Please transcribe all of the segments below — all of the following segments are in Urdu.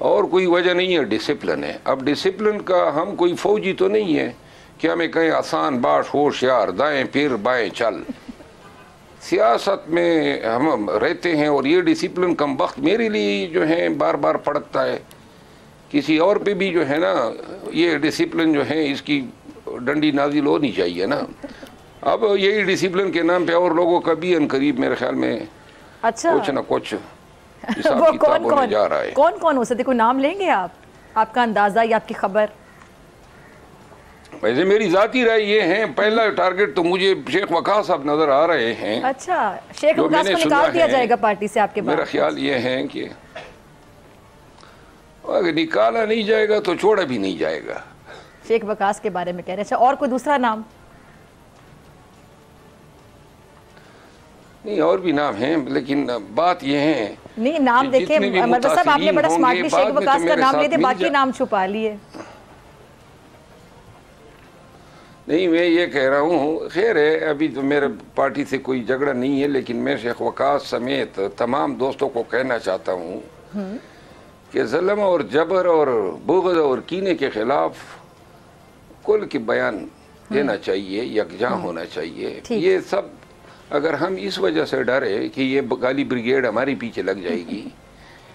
اور کوئی وجہ نہیں ہے، ڈسپلن ہے. اب ڈسپلن کا ہم کوئی فوجی تو نہیں ہے کہ ہمیں کہیں آسان باش ہوشیار دائیں پھر بائیں چل. سیاست میں ہم رہتے ہیں اور یہ ڈسپلن کم وقت میرے لیے جو ہے بار بار پڑکتا ہے. کسی اور پہ بھی جو ہے نا یہ ڈسپلن جو ہے اس کی ڈنڈی نازل ہونی چاہیے نا. اب یہی ڈسپلن کے نام پہ اور لوگوں کا بھی ان قریب میرے خیال میں اچھا کچھ نہ کچھ حساب کتاب ہونے جا رہا ہے. کون ہو سکتے؟ کوئی نام لیں گے آپ کا اندازہ یا آپ کی خبر؟ ویسے میری ذاتی رائے یہ ہے، پہلا ٹارگٹ تو مجھے شیخ وقاص صاحب نظر آ رہے ہیں. اچھا، شیخ وقاص کو نکال دیا جائے گا پارٹی سے آپ کے بعد؟ میرا خیال یہ ہے کہ اگر نکالا نہیں جائے گا تو چھوڑا بھی نہیں جائے گا. شیخ وقاص کے بارے میں کہہ رہے ہیں. اچھا، اور کوئی دوسرا نام؟ نہیں، اور بھی نام ہیں، لیکن بات یہ ہے نہیں نام دیکھیں مرزا صاحب، آپ نے بڑا سمارٹلی شیخ وقاص کا نام لے دے، باقی نام چھپا لیے. نہیں، میں یہ کہہ رہا ہوں، خیر ہے ابھی تو میرے پارٹی سے کوئی جھگڑا نہیں ہے، لیکن میں شیخ وقاص سمیت تمام دوستوں کو کہنا چاہتا ہوں کہ ظلم اور جبر اور بغض اور کینے کے خلاف کل کے بیان دینا چاہیے، یکجاں ہونا چاہیے. یہ سب اگر ہم اس وجہ سے ڈرے کہ یہ کالی بریگیڈ ہمارے پیچھے لگ جائے گی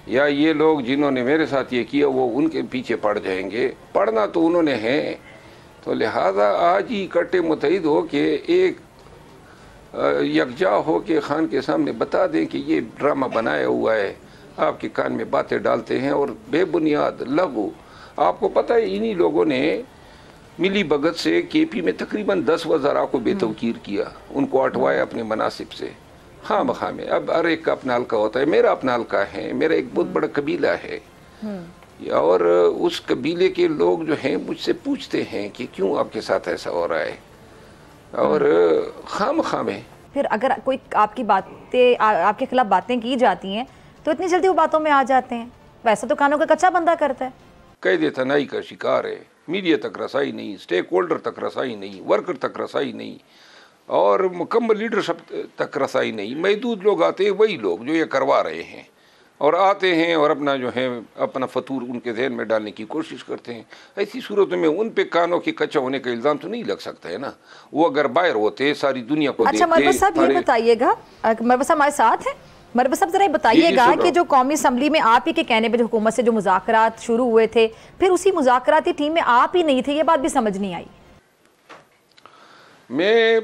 یا یہ لوگ جنہوں نے میرے ساتھ یہ کیا وہ ان کے پیچھے پڑ جائیں گے، پڑھنا تو انہوں نے ہے، تو لہٰذا آج ہی اکٹھے متحد ہو کے ایک یکجا ہو کے خان کے سامنے بتا دیں کہ یہ ڈرامہ بنایا ہوا ہے، آپ کے کان میں باتیں ڈالتے ہیں اور بے بنیاد لغو. آپ کو پتہ ہے انہی لوگوں نے ملی بھگت سے کے پی میں تقریباً 10 وزراء کو بے توقیر کیا، ان کو ہٹوایا اپنے مناصب سے. ہاں بخواہ میں اب ہر ایک کا اپنا حلقہ ہوتا ہے، میرا اپنا حلقہ ہے، میرا ایک بہت بڑا قبیلہ ہے، اور اس قبیلے کے لوگ جو ہیں مجھ سے پوچھتے ہیں کہ کیوں آپ کے ساتھ ایسا ہو رہا ہے، اور خواہ میں پھر اگر کوئی آپ کی باتیں آپ کے خلاف باتیں کی جاتی ہیں تو اتنی جلدی وہ باتوں میں آ جاتے ہیں. ویسا تو کانوں کا کچا بندہ کرتا ہے. قید تنہائی کا شکار ہے، میڈیا تک رسائی نہیں، سٹیک ہولڈر تک رسائی نہیں، ورکر تک رسائی نہیں، اور مکمل لیڈرشپ تک رسائی نہیں. محدود لوگ آتے ہیں، وہی لوگ جو یہ کروا رہے ہیں، اور آتے ہیں اور اپنا جو ہے اپنا فطور ان کے ذہن میں ڈالنے کی کوشش کرتے ہیں. ایسی صورتوں میں ان پہ کانوں کے کچا ہونے کا الزام تو نہیں لگ سکتا ہے نا. وہ اگر باہر ہوتے ساری دنیا کو اچھا مربت صاحب یہ بتائیے گا، مربت صاحب ہمارے ساتھ ہیں، مربت صاحب ذرا یہ بتائیے گا کہ جو قومی اسمبلی میں آپ ہی کے کہنے پہ جو حکومت سے جو مذاکرات شروع ہوئے تھے، پھر اسی مذاکراتی ٹیم میں آپ ہی نہیں تھے، یہ بات بھی سمجھ نہیں آئی. میں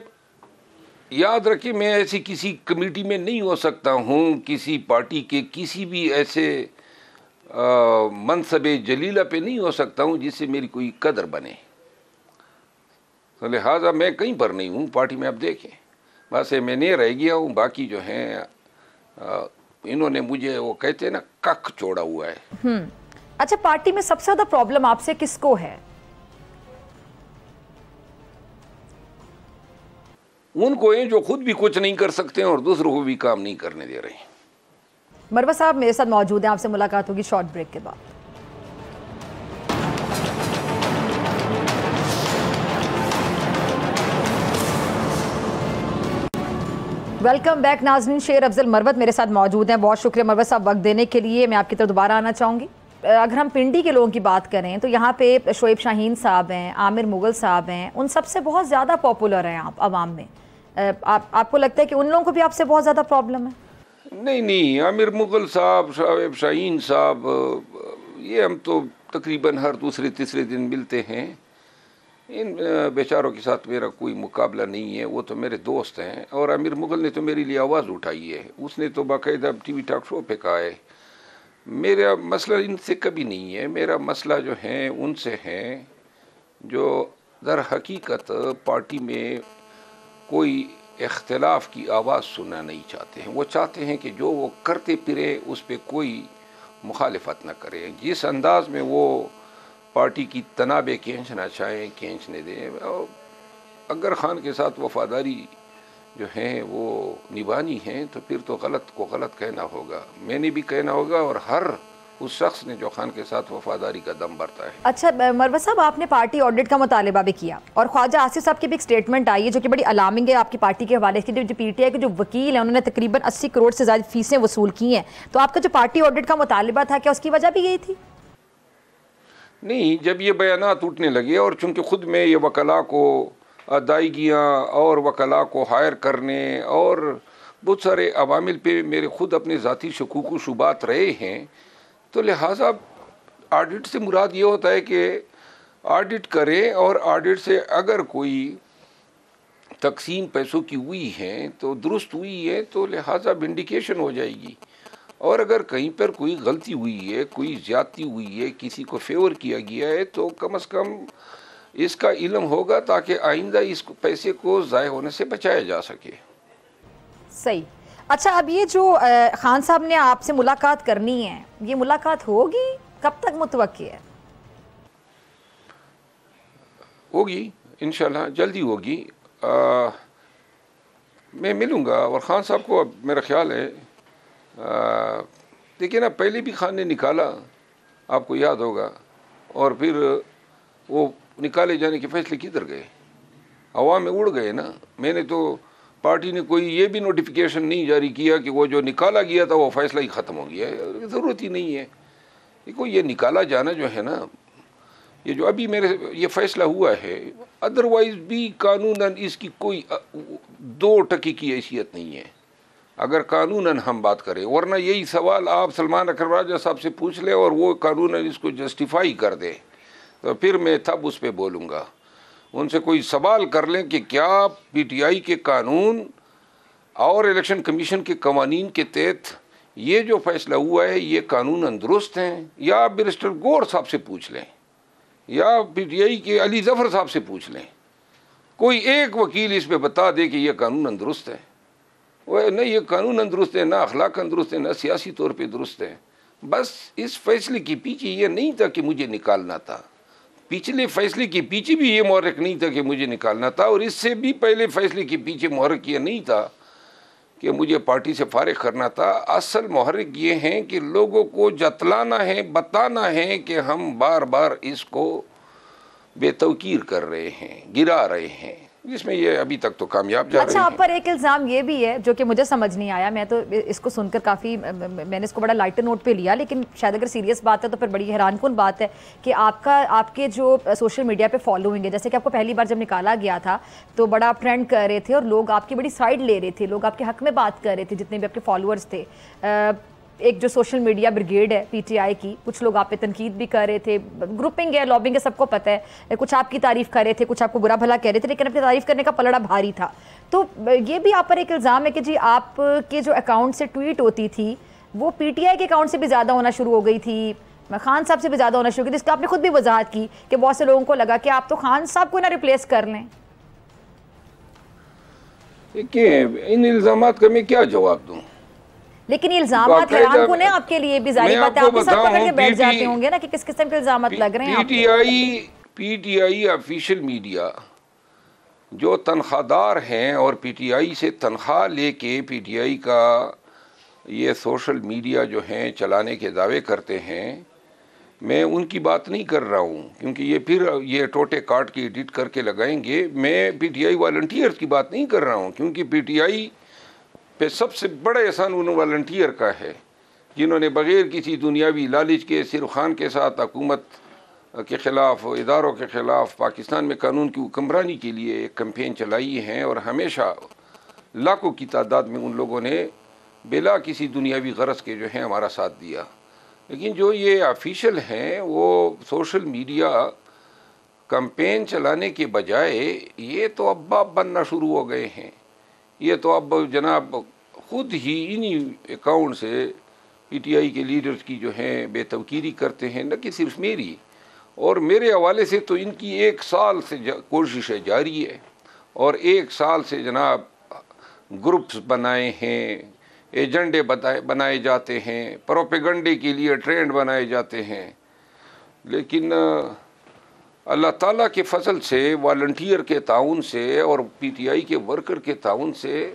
یاد رکھیں میں ایسی کسی کمیٹی میں نہیں ہو سکتا ہوں، کسی پارٹی کے کسی بھی ایسے منصب جلیلہ پہ نہیں ہو سکتا ہوں جس سے میری کوئی قدر بنے. تو لہٰذا میں کہیں پر نہیں ہوں پارٹی میں. اب دیکھیں بس میں نہیں رہ گیا ہوں، باقی جو ہیں انہوں نے مجھے وہ کہتے ہیں نا کک چھوڑا ہوا ہے. اچھا، پارٹی میں سب سے زیادہ پرابلم آپ سے کس کو ہے؟ ان کو ہیں جو خود بھی کچھ نہیں کر سکتے ہیں اور دوسروں کو بھی کام نہیں کرنے دے رہے ہیں. مربت صاحب میرے ساتھ موجود ہیں، آپ سے ملاقات ہوگی شارٹ بریک کے بعد. ویلکم بیک ناظرین. شیر افضل مروت میرے ساتھ موجود ہیں. بہت شکریہ مروت صاحب وقت دینے کے لیے. میں آپ کی طرف دوبارہ آنا چاہوں گی. اگر ہم پنڈی کے لوگوں کی بات کریں تو یہاں پہ شعیب شاہین صاحب ہیں، عامر مغل صاحب ہیں، ان سب سے بہت زیادہ پاپولر ہیں آپ عوام میں. آپ کو لگتا ہے کہ ان لوگوں کو بھی آپ سے بہت زیادہ پرابلم ہے؟ نہیں، عامر مغل صاحب، شعیب شاہین صاحب، یہ ہم تو تقریباً ہر دوسرے تیسرے دن ملتے ہیں. ان بیچاروں کے ساتھ میرا کوئی مقابلہ نہیں ہے، وہ تو میرے دوست ہیں. اور عامر مغل نے تو میرے لیے آواز اٹھائی ہے، اس نے تو باقاعدہ ٹی وی ٹاک شو پہ کہا ہے. میرا مسئلہ ان سے کبھی نہیں ہے. میرا مسئلہ جو ہے ان سے ہے جو در حقیقت پارٹی میں کوئی اختلاف کی آواز سننا نہیں چاہتے ہیں. وہ چاہتے ہیں کہ جو وہ کرتے پھرے اس پہ کوئی مخالفت نہ کرے. جس انداز میں وہ پارٹی کی تنابیں کھینچنا چاہیں کھینچنے دیں. اگر خان کے ساتھ وفاداری جو ہیں وہ نبھانی ہیں تو پھر تو غلط کو غلط کہنا ہوگا، میں نے بھی کہنا ہوگا، اور ہر اس شخص نے جو خان کے ساتھ وفاداری کا دم بھرتا ہے. اچھا مروت صاحب، آپ نے پارٹی آڈٹ کا مطالبہ بھی کیا اور خواجہ آصف صاحب کی بھی ایک سٹیٹمنٹ آئی ہے جو کہ بڑی الارمنگ ہے آپ کی پارٹی کے حوالے سے. جو پی ٹی آئی کے جو وکیل ہیں انہوں نے تقریباً 80 کروڑ سے زیادہ فیسیں وصول کی ہیں. تو آپ کا جو پارٹی آڈٹ کا مطالبہ تھا کیا اس کی وجہ بھی یہی تھی؟ نہیں، جب یہ بیانات اٹھنے لگے اور چونکہ خود میں یہ وکلاء کو ادائیگیاں اور وکلاء کو ہائر کرنے اور بہت سارے عوامل پہ میرے خود اپنے ذاتی شکوک و شبہات رہے ہیں، تو لہٰذا آڈٹ سے مراد یہ ہوتا ہے کہ آڈٹ کریں اور آڈٹ سے اگر کوئی تقسیم پیسوں کی ہوئی ہے تو درست ہوئی ہے تو لہٰذا ونڈیکیشن ہو جائے گی، اور اگر کہیں پر کوئی غلطی ہوئی ہے، کوئی زیادتی ہوئی ہے، کسی کو فیور کیا گیا ہے تو کم از کم اس کا علم ہوگا تاکہ آئندہ اس پیسے کو ضائع ہونے سے بچایا جا سکے۔ صحیح۔ اچھا، اب یہ جو خان صاحب نے آپ سے ملاقات کرنی ہے، یہ ملاقات ہوگی کب تک متوقع ہے؟ ہوگی انشاءاللہ، جلدی ہوگی۔ میں ملوں گا، اور خان صاحب کو اب میرا خیال ہے دیکھیں نا، پہلے بھی خان نے نکالا، آپ کو یاد ہوگا، اور پھر وہ نکالے جانے کے فیصلے کدھر گئے؟ ہوا میں اڑ گئے نا۔ میں نے تو پارٹی نے کوئی یہ بھی نوٹیفیکیشن نہیں جاری کیا کہ وہ جو نکالا گیا تھا وہ فیصلہ ہی ختم ہو گیا ہے، ضرورت ہی نہیں ہے۔ دیکھو، یہ نکالا جانا جو ہے نا، یہ جو ابھی میرے یہ فیصلہ ہوا ہے، ادروائز بھی قانوناً اس کی کوئی دو ٹکی کی حیثیت نہیں ہے اگر قانوناً ہم بات کریں، ورنہ یہی سوال آپ سلمان اکرم راجہ صاحب سے پوچھ لیں اور وہ قانوناً اس کو جسٹیفائی کر دے تو پھر میں تب اس پہ بولوں گا۔ ان سے کوئی سوال کر لیں کہ کیا پی ٹی آئی کے قانون اور الیکشن کمیشن کے قوانین کے تحت یہ جو فیصلہ ہوا ہے یہ قانوناً درست ہیں، یا بیرسٹر گور صاحب سے پوچھ لیں یا پی ٹی آئی کے علی ظفر صاحب سے پوچھ لیں، کوئی ایک وکیل اس پہ بتا دے کہ یہ قانوناً درست ہے۔ وہ نہ یہ قانوناً درست ہے، نہ اخلاقاً درست ہے، نہ سیاسی طور پہ درست ہے۔ بس اس فیصلے کے پیچھے یہ نہیں تھا کہ مجھے نکالنا تھا، پچھلے فیصلے کے پیچھے بھی یہ محرک نہیں تھا کہ مجھے نکالنا تھا، اور اس سے بھی پہلے فیصلے کے پیچھے محرک یہ نہیں تھا کہ مجھے پارٹی سے فارغ کرنا تھا۔ اصل محرک یہ ہیں کہ لوگوں کو جتلانا ہے، بتانا ہے کہ ہم بار بار اس کو بے توقیر کر رہے ہیں، گرا رہے ہیں، جس میں یہ ابھی تک تو کامیاب جا رہے ہیں۔ اچھا، آپ پر ایک الزام یہ بھی ہے جو کہ مجھے سمجھ نہیں آیا، میں تو اس کو سن کر کافی میں نے اس کو بڑا لائٹر نوٹ پہ لیا، لیکن شاید اگر سیریس بات ہے تو پھر بڑی حیران کن بات ہے کہ آپ کے جو سوشل میڈیا پہ فالوئنگ ہے، جیسے کہ آپ کو پہلی بار جب نکالا گیا تھا تو بڑا ٹرینڈ کر رہے تھے اور لوگ آپ کی بڑی سائڈ لے رہے تھے، لوگ آپ کے حق میں بات کر رہے تھے، جتنے بھی آپ کے فالوورز تھے۔ ایک جو سوشل میڈیا بریگیڈ ہے پی ٹی آئی کی، کچھ لوگ آپ پہ تنقید بھی کر رہے تھے، گروپنگ ہے، لابنگ ہے، سب کو پتہ ہے، کچھ آپ کی تعریف کر رہے تھے، کچھ آپ کو برا بھلا کہہ رہے تھے، لیکن اپنی تعریف کرنے کا پلڑا بھاری تھا۔ تو یہ بھی آپ پر ایک الزام ہے کہ جی آپ کے جو اکاؤنٹ سے ٹویٹ ہوتی تھی وہ پی ٹی آئی کے اکاؤنٹ سے بھی زیادہ ہونا شروع ہو گئی تھی، خان صاحب سے بھی زیادہ ہونا شروع کی تھی، اس کا آپ نے خود بھی وضاحت کی کہ بہت سے لوگوں کو لگا کہ آپ تو خان صاحب کو نہ ریپلیس کر لیں۔ دیکھیں، ان الزامات کا میں کیا جواب دوں؟ لیکن یہ الزامات حیران کن ہیں آپ کے لیے بھی، ظاہری بات ہے آپ بھی سر پکڑ کے بیٹھ جاتے ہوں گے نا کہ کس قسم کے الزامات لگ رہے ہیں آپ کو۔ P T I official media جو تنخواہ دار ہیں اور پی ٹی آئی سے تنخواہ لے کے پی ٹی آئی کا یہ سوشل میڈیا جو ہیں چلانے کے دعوے کرتے ہیں، میں ان کی بات نہیں کر رہا ہوں کیونکہ یہ پھر یہ ٹوٹے کاٹ کے ایڈٹ کر کے لگائیں گے۔ میں پی ٹی آئی والنٹیئرز کی بات نہیں کر رہا ہوں کیونکہ پی ٹی آئی پہ سب سے بڑا احسان ان والنٹیئر کا ہے جنہوں نے بغیر کسی دنیاوی لالچ کے صرف خان کے ساتھ حکومت کے خلاف، اداروں کے خلاف، پاکستان میں قانون کی حکمرانی کے لیے ایک کمپین چلائی ہیں، اور ہمیشہ لاکھوں کی تعداد میں ان لوگوں نے بلا کسی دنیاوی غرض کے جو ہے ہمارا ساتھ دیا۔ لیکن جو یہ آفیشل ہیں وہ سوشل میڈیا کمپین چلانے کے بجائے یہ تو اب باپ بننا شروع ہو گئے ہیں۔ یہ تو اب جناب خود ہی انہی اکاؤنٹ سے پی ٹی آئی کے لیڈرز کی جو ہیں بے توقیری کرتے ہیں، نہ کہ صرف میری اور میرے حوالے سے تو ان کی 1 سال سے کوششیں جاری ہے، اور 1 سال سے جناب گروپس بنائے ہیں، ایجنڈے بنائے جاتے ہیں، پروپیگنڈے کے لیے ٹرینڈ بنائے جاتے ہیں، لیکن اللہ تعالیٰ کے فضل سے، والنٹیئر کے تعاون سے اور پی ٹی آئی کے ورکر کے تعاون سے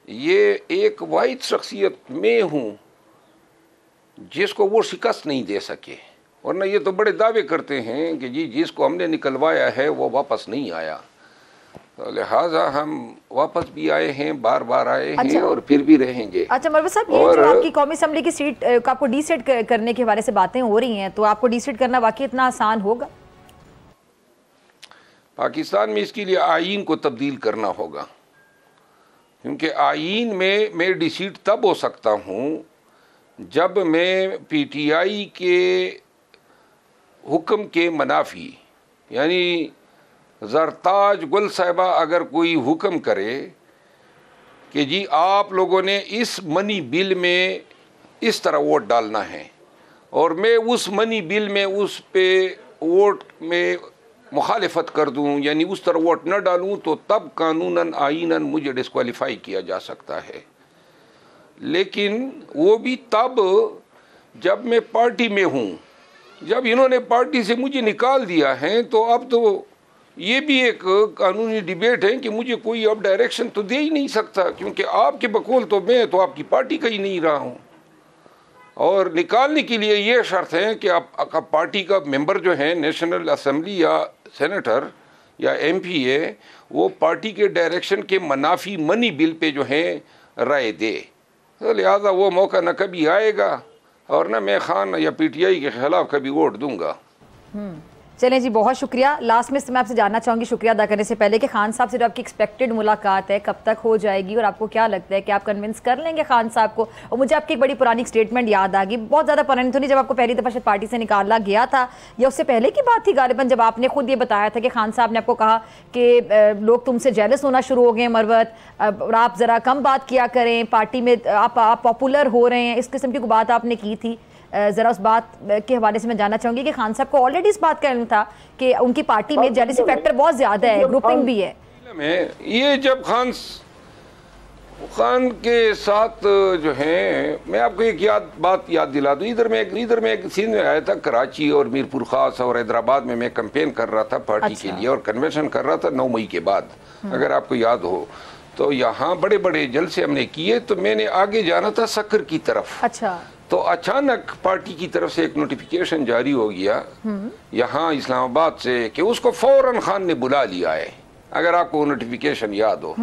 یہ ایک واحد شخصیت میں ہوں جس کو وہ شکست نہیں دے سکے، ورنہ یہ تو بڑے دعوے کرتے ہیں کہ جی جس کو ہم نے نکلوایا ہے وہ واپس نہیں آیا۔ لہٰذا ہم واپس بھی آئے ہیں، بار بار آئے ہیں اور پھر بھی رہیں گے۔ اچھا مروت صاحب، یہ جو آپ کی قومی اسمبلی کی سیٹ آپ کو ڈی سیٹ کرنے کے حوالے سے باتیں ہو رہی ہیں، تو آپ کو ڈی سیٹ کرنا واقعی اتنا آسان ہوگا؟ پاکستان میں اس کے لیے آئین کو تبدیل کرنا ہوگا، کیونکہ آئین میں ڈی سیٹ تب ہو سکتا ہوں جب میں پی ٹی آئی کے حکم کے منافی، یعنی زرتاج گل صاحبہ اگر کوئی حکم کرے کہ جی آپ لوگوں نے اس منی بل میں اس طرح ووٹ ڈالنا ہے، اور میں اس منی بل میں اس پہ ووٹ میں مخالفت کر دوں، یعنی اس طرح ووٹ نہ ڈالوں، تو تب قانوناً آئیناً مجھے ڈسکوالیفائی کیا جا سکتا ہے۔ لیکن وہ بھی تب جب میں پارٹی میں ہوں۔ جب انہوں نے پارٹی سے مجھے نکال دیا ہے تو اب تو یہ بھی ایک قانونی ڈیبیٹ ہے کہ مجھے کوئی اب ڈائریکشن تو دے ہی نہیں سکتا، کیونکہ آپ کے بقول تو میں تو آپ کی پارٹی کا ہی نہیں رہا ہوں۔ اور نکالنے کے لیے یہ شرط ہے کہ آپ پارٹی کا ممبر جو ہیں نیشنل اسمبلی یا سینیٹر یا ایم پی اے، وہ پارٹی کے ڈائریکشن کے منافی منی بل پہ جو ہیں رائے دے۔ لہٰذا وہ موقع نہ کبھی آئے گا اور نہ میں خان یا پی ٹی آئی کے خلاف کبھی ووٹ دوں گا۔ چلیں جی، بہت شکریہ۔ لاسٹ میں میں آپ سے جاننا چاہوں گی، شکریہ ادا کرنے سے پہلے، کہ خان صاحب سے جو آپ کی ایکسپیکٹڈ ملاقات ہے کب تک ہو جائے گی، اور آپ کو کیا لگتا ہے کہ آپ کنونس کر لیں گے خان صاحب کو؟ اور مجھے آپ کی ایک بڑی پرانی اسٹیٹمنٹ یاد آ گئی، بہت زیادہ پرانی تو نہیں، جب آپ کو پہلی دفعہ شاید پارٹی سے نکالا گیا تھا یا اس سے پہلے کی بات تھی غالباً، جب آپ نے خود یہ بتایا تھا کہ خان صاحب نے آپ کو کہا کہ لوگ تم سے جیلس ہونا شروع ہو گئے ہیں مروت، اور آپ ذرا کم بات کیا کریں، پارٹی میں آپ پاپولر ہو رہے ہیں، اس قسم کی کوئی بات آپ نے کی تھی۔ ذرا اس بات کے حوالے سے میں جاننا چاہوں گی کہ خان صاحب کو آلریڈی اس بات کا علم تھا کہ ان کی پارٹی میں جیلسی فیکٹر بہت زیادہ ہے، گروپنگ بھی ہے۔ یہ جب خان کے ساتھ جو ہیں، میں آپ کو ایک بات یاد دلا دوں، ادھر میں ایک سین میں آیا تھا، کراچی اور میرپور خاص اور حیدرآباد میں کمپین کر رہا تھا پارٹی کے لیے، اور کنونشن کر رہا تھا 9 مئی کے بعد، اگر آپ کو یاد ہو تو یہاں بڑے بڑے جلسے ہم نے کیے، تو میں نے آگے جانا تھا سکر کی طرف۔ اچھا، تو اچانک پارٹی کی طرف سے ایک نوٹیفیکیشن جاری ہو گیا یہاں اسلام آباد سے کہ اس کو فوراً خان نے بلا لیا ہے، اگر آپ کو نوٹیفیکیشن یاد ہو۔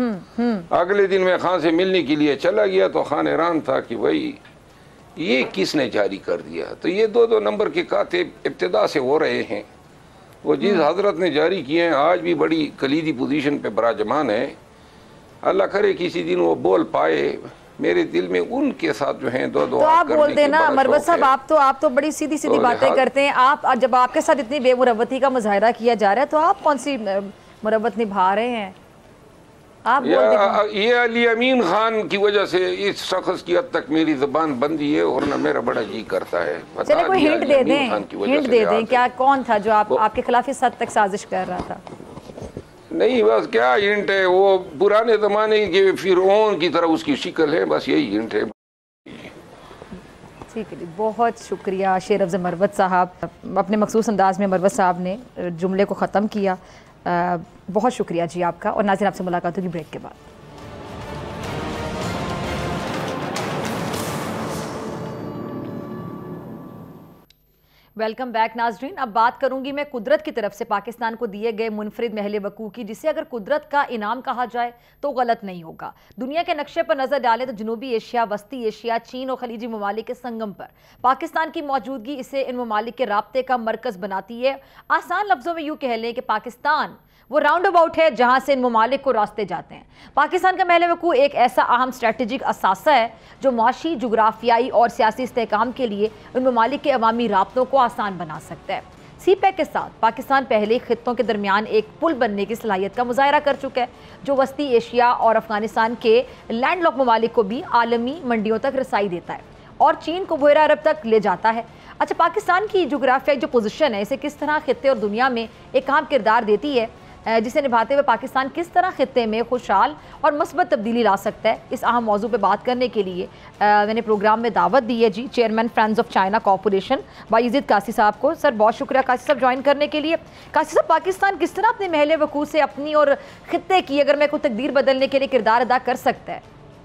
اگلے دن میں خان سے ملنے کے لیے چلا گیا تو خان حیران تھا کہ بھائی یہ کس نے جاری کر دیا؟ تو یہ 2 نمبر کے کاتب ابتدا سے ہو رہے ہیں، وہ جس حضرت نے جاری کیے ہیں آج بھی بڑی کلیدی پوزیشن پہ براجمان ہے، اللہ کرے کسی دن وہ بول پائے۔ میرے دل میں ان کے ساتھ جو ہیں دو تو آپ بول دینا مروت صاحب، آپ تو بڑی سیدھی باتیں کرتے ہیں، آپ جب آپ کے ساتھ اتنی بے مروتی کا مظاہرہ کیا جا رہا ہے تو آپ کون سی مروت نبھا رہے ہیں؟ آپ یہ علی امین خان کی وجہ سے اس شخص کی حد تک میری زبان بندی ہے، اور نہ میرا بڑا جی کرتا ہے۔ چلے کوئی ہنٹ دے دیں کیا کون تھا جو آپ کے خلاف اس حد تک سازش کر رہا تھا؟ نہیں، بس کیا ہنٹ ہے، وہ پرانے زمانے کے فرعون کی طرح اس کی شکل ہے، بس یہی ہنٹ ہے۔ ٹھیک ہے، بہت شکریہ شیر افضل مروت صاحب، اپنے مخصوص انداز میں مروت صاحب نے جملے کو ختم کیا، بہت شکریہ جی آپ کا، اور ناظرین آپ سے ملاقات ہوگی بریک کے بعد۔ ویلکم بیک ناظرین، اب بات کروں گی میں قدرت کی طرف سے پاکستان کو دیے گئے منفرد محل وقوع کی، جسے اگر قدرت کا انعام کہا جائے تو غلط نہیں ہوگا۔ دنیا کے نقشے پر نظر ڈالیں تو جنوبی ایشیا، وسطی ایشیا، چین اور خلیجی ممالک کے سنگم پر پاکستان کی موجودگی اسے ان ممالک کے رابطے کا مرکز بناتی ہے۔ آسان لفظوں میں یوں کہہ لیں کہ پاکستان وہ راؤنڈ اباؤٹ ہے جہاں سے ان ممالک کو راستے جاتے ہیں۔ پاکستان کا محل وقوع ایک ایسا اہم اسٹریٹجک اثاثہ ہے جو معاشی، جغرافیائی اور سیاسی استحکام کے لیے ان ممالک کے عوامی رابطوں کو آسان بنا سکتا ہے۔ سی پیک کے ساتھ پاکستان پہلے خطوں کے درمیان ایک پل بننے کی صلاحیت کا مظاہرہ کر چکا ہے، جو وسطی ایشیا اور افغانستان کے لینڈ لاک ممالک کو بھی عالمی منڈیوں تک رسائی دیتا ہے اور چین کو بحیرہ عرب تک لے جاتا ہے۔ اچھا، پاکستان کی جغرافیائی جو پوزیشن ہے اسے کس طرح خطے اور دنیا میں ایک اہم کردار دیتی ہے، جسے نبھاتے ہوئے پاکستان کس طرح خطے میں خوشحال اور مثبت تبدیلی لا سکتا ہے، اس اہم موضوع پہ بات کرنے کے لیے میں نے پروگرام میں دعوت دی ہے chairman friends of China corporation Bayazid Qasi صاحب کو۔ سر بہت شکریہ قاسی صاحب جوائن کرنے کے لیے۔ قاسی صاحب، پاکستان کس طرح اپنے محل وقوع سے اپنی اور خطے کی اگر میں کوئی تقدیر بدلنے کے لیے کردار ادا کر سکتا ہے؟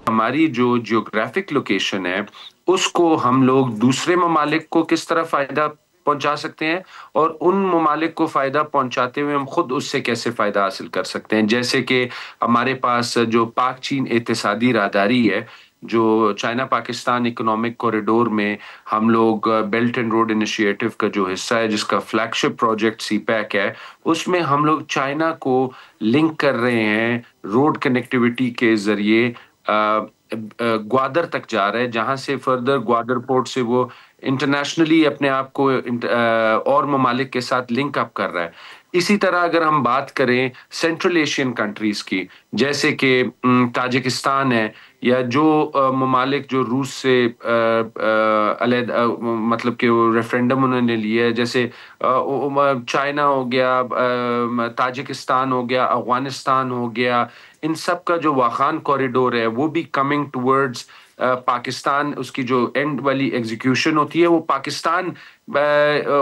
ہماری جو جیوگرافک لوکیشن ہے اس کو ہم لوگ دوسرے ممالک کو کس طرح فائدہ پہنچا سکتے ہیں اور ان ممالک کو فائدہ پہنچاتے ہوئے ہم خود اس سے کیسے فائدہ حاصل کر سکتے ہیں. جیسے کہ ہمارے پاس جو پاک چین اقتصادی راہداری ہے, جو چائنا پاکستان اکنامک کوریڈور میں ہم لوگ بیلٹ اینڈ روڈ انیشیٹو کا جو حصہ ہے, جس کا فلیگ شپ پروجیکٹ سی پیک ہے, اس میں ہم لوگ چائنا کو لنک کر رہے ہیں روڈ کنیکٹیوٹی کے ذریعے. گوادر تک جا رہا ہے, جہاں سے فردر گوادر پورٹ سے وہ انٹرنیشنلی اپنے آپ کو اور ممالک کے ساتھ لنک اپ کر رہا ہے. اسی طرح اگر ہم بات کریں سینٹرل ایشین کنٹریز کی, جیسے کہ تاجکستان ہے, یا جو ممالک جو روس سے علیحدہ مطلب کہ وہ ریفرینڈم انہوں نے لیا ہے, جیسے چائنا ہو گیا, تاجکستان ہو گیا, افغانستان ہو گیا, ان سب کا جو واخان کوریڈور ہے وہ بھی کمنگ ٹورڈز پاکستان. اس کی جو اینڈ والی ایگزیکیوشن ہوتی ہے وہ پاکستان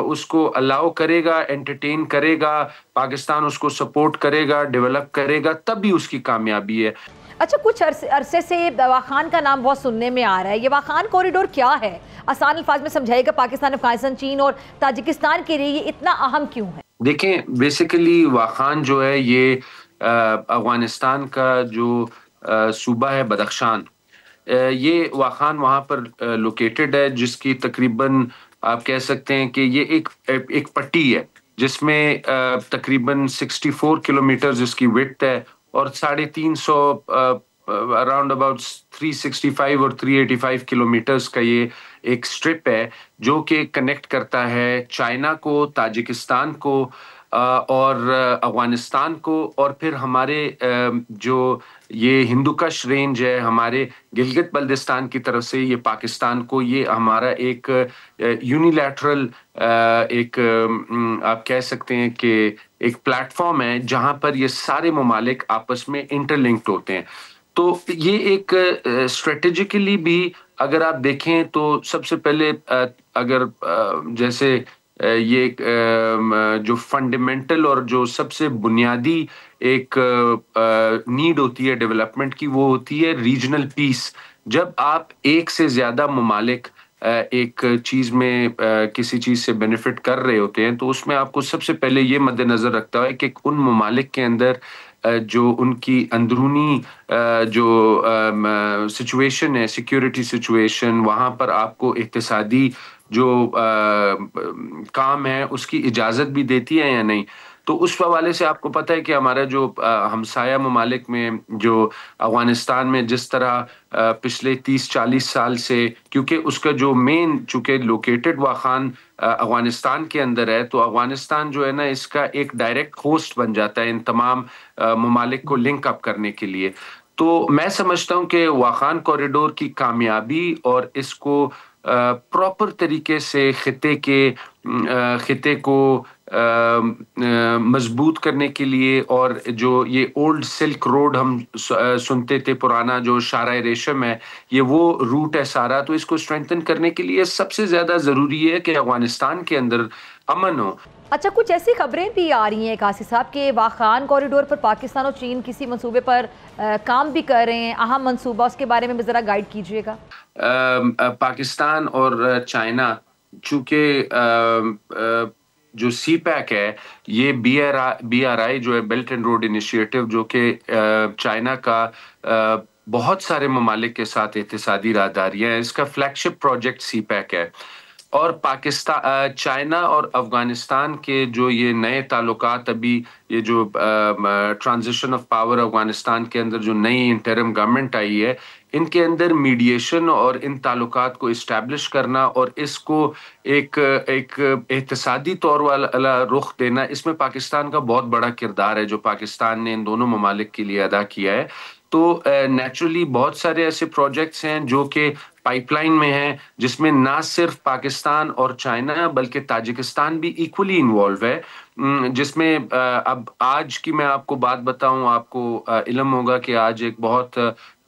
اس کو الاؤ کرے گا, انٹرٹین کرے گا, پاکستان اس کو سپورٹ کرے گا, ڈیولپ کرے گا, تب بھی اس کی کامیابی ہے. اچھا, کچھ عرصے سے واخان کا نام بہت سننے میں آ رہا ہے. یہ واخان کوریڈور کیا ہے؟ آسان الفاظ میں سمجھائے گا, پاکستان, افغانستان, چین اور تاجکستان کے لیے یہ اتنا اہم کیوں ہے؟ دیکھیں, بیسیکلی واخان جو ہے یہ افغانستان کا جو صوبہ ہے بدخشان, یہ واخان وہاں پر لوکیٹڈ ہے, جس کی تقریباً آپ کہہ سکتے ہیں کہ یہ ایک پٹی ہے جس میں تقریباً 64 کلومیٹر اس کی وڈتھ ہے اور 350 اراؤنڈ اباؤٹ 365 اور 385 کلومیٹرز کا یہ ایک سٹرپ ہے, جو کہ کنیکٹ کرتا ہے چائنا کو, تاجکستان کو اور افغانستان کو, اور پھر ہمارے جو یہ ہندوکش رینج ہے ہمارے گلگت بلتستان کی طرف سے یہ پاکستان کو. یہ ہمارا ایک یونیلیٹرل ایک آپ کہہ سکتے ہیں کہ ایک پلیٹ فارم ہے جہاں پر یہ سارے ممالک آپس میں انٹر لنکڈ ہوتے ہیں. تو یہ ایک اسٹریٹجیکلی بھی اگر آپ دیکھیں تو سب سے پہلے اگر جیسے یہ جو فنڈامنٹل اور جو سب سے بنیادی ایک نیڈ ہوتی ہے ڈیولپمنٹ کی, وہ ہوتی ہے ریجنل پیس. جب آپ ایک سے زیادہ ممالک ایک چیز میں کسی چیز سے بینیفٹ کر رہے ہوتے ہیں تو اس میں آپ کو سب سے پہلے یہ مد نظر رکھتا ہے کہ ان ممالک کے اندر جو ان کی اندرونی جو سچویشن ہے, سیکیورٹی سچویشن, وہاں پر آپ کو اقتصادی جو کام ہے اس کی اجازت بھی دیتی ہے یا نہیں. تو اس حوالے سے آپ کو پتہ ہے کہ ہمارا جو ہمسایہ ممالک میں جو افغانستان میں جس طرح پچھلے 30-40 سال سے, کیونکہ اس کا جو مین چونکہ لوکیٹڈ واخان افغانستان کے اندر ہے, تو افغانستان جو ہے نا اس کا ایک ڈائریکٹ ہوسٹ بن جاتا ہے ان تمام ممالک کو لنک اپ کرنے کے لیے. تو میں سمجھتا ہوں کہ واخان کوریڈور کی کامیابی اور اس کو پراپر طریقے سے خطے کو مضبوط کرنے کے لیے, اور جو یہ اولڈ سلک روڈ ہم سنتے تھے, پرانا جو شاہراہ ریشم ہے, یہ وہ روٹ ہے سارا, تو اس کو اسٹرینتھن کرنے کے لیے سب سے زیادہ ضروری ہے کہ افغانستان کے اندر امن ہو. اچھا, کچھ ایسی خبریں بھی آ رہی ہیں قاصد صاحب کہ واخان کوریڈور پر پاکستان اور چین کسی منصوبے پر کام بھی کر رہے ہیں, اہم منصوبہ, اس کے بارے میں بھی ذرا گائیڈ کیجیے گا. پاکستان اور چائنا, چونکہ جو سی پیک ہے یہ بی آر آئی جو ہے بیلٹ اینڈ روڈ انیشیٹو, جو کہ چائنا کا بہت سارے ممالک کے ساتھ اقتصادی راہداریاں ہیں, اس کا فلیگ شپ پروجیکٹ سی پیک ہے. اور پاکستان, چائنا اور افغانستان کے جو یہ نئے تعلقات, ابھی یہ جو ٹرانزیشن آف پاور افغانستان کے اندر جو نئی انٹرم گورنمنٹ آئی ہے, ان کے اندر میڈیشن اور ان تعلقات کو اسٹیبلش کرنا اور اس کو ایک اقتصادی طور والا رخ دینا, اس میں پاکستان کا بہت بڑا کردار ہے جو پاکستان نے ان دونوں ممالک کے لیے ادا کیا ہے. تو نیچرلی بہت سارے ایسے پروجیکٹس ہیں جو کہ پائپ لائن میں ہیں, جس میں نہ صرف پاکستان اور چائنا بلکہ تاجکستان بھی ایکولی انوالو ہے, جس میں اب آج کی میں آپ کو بات بتاؤں, آپ کو علم ہوگا کہ آج ایک بہت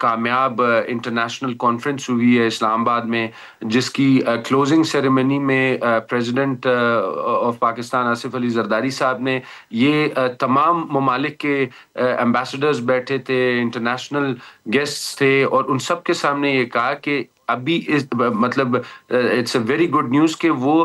کامیاب انٹرنیشنل کانفرنس ہوئی ہے اسلام آباد میں, جس کی کلوزنگ سیریمنی میں پریزیڈنٹ آف پاکستان آصف علی زرداری صاحب نے یہ تمام ممالک کے ایمبیسڈرز بیٹھے تھے, انٹرنیشنل گیسٹس تھے, اور ان سب کے سامنے یہ کہا کہ ابھی مطلب it's a very good news کہ وہ